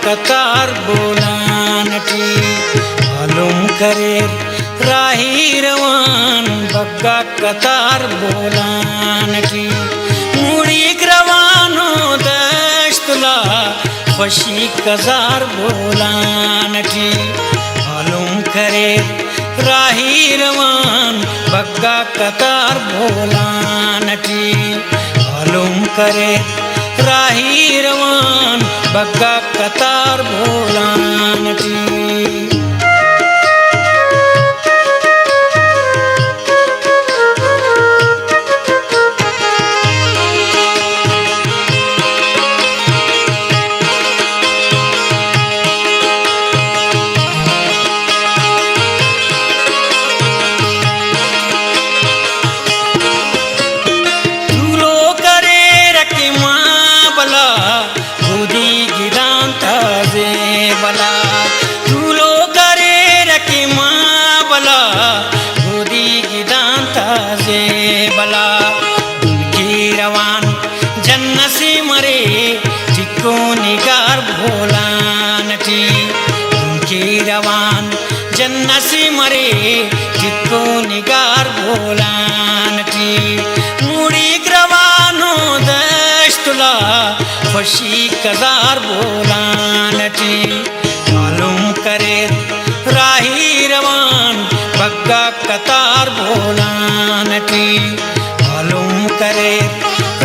कतार बोलानटी मालूम करे राही रवान बग्गा कतार बोलानटी मुड़ी ग्रवानो दस्तला खुशी कजार बोलानटी मालूम करे राही रवान बग्गा कतार बोलानटी मालूम करे राही रवान बग्गा कतार बोलानटी चिक्को निगार भोलानटी उनकी रवान जन्नसी मरे चिक्को निगार भोलानटी मुड़ी ग्रवानो दस्तुला खुशी कजार बोलानटी मालूम करे राही रवान बग्गा कतार बोलानटी मालूम करे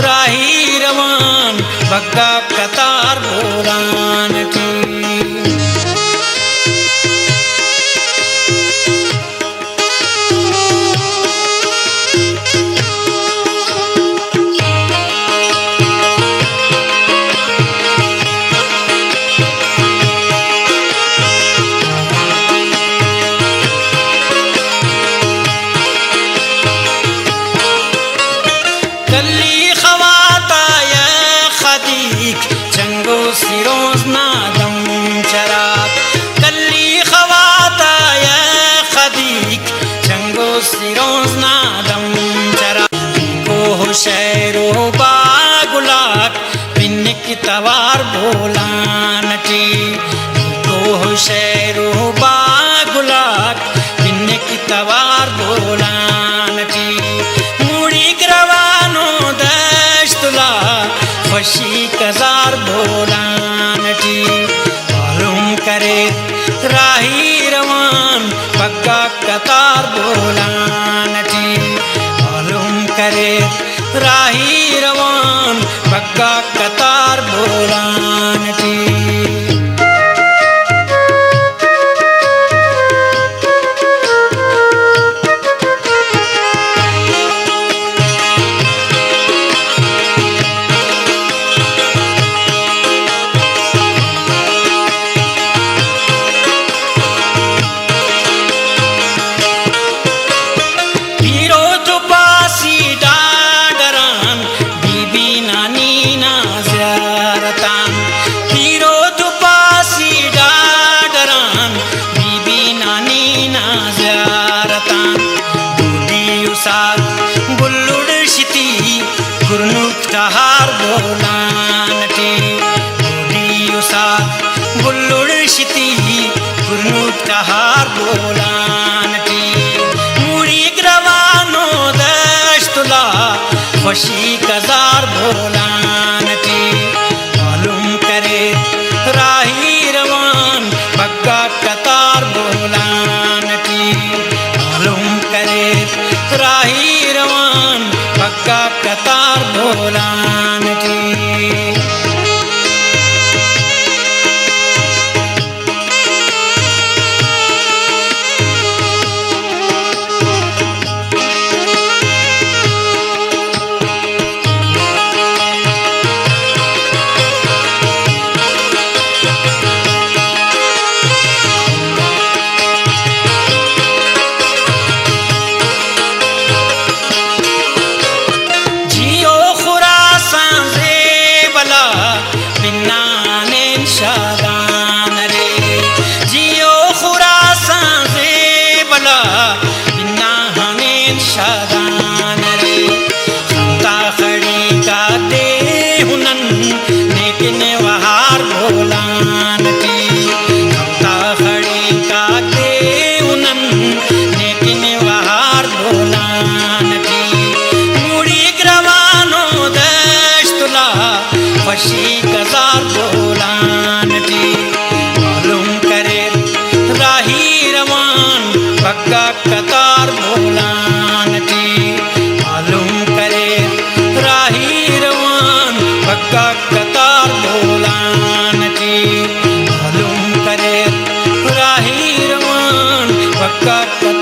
राही रवान बग्गा कतार बोलानटी सिरोज नादम चरात कल्ली खवाता या खदीक चंगो सिरोज नादम चरात को शहरो बागुलाक पिन्निक तवार बोलानटी को शहरो बागुलाक पिन्निक तवार बोलानटी मुड़ी ग्रवानो दस्तुला खुशी कजार बोलानटी मालूम करे राही रवान बग्गा कतार बोलानटी मालूम करे राही रवान बग्गा कतार बोलानटी बीबी नानी ना ज़ियारता का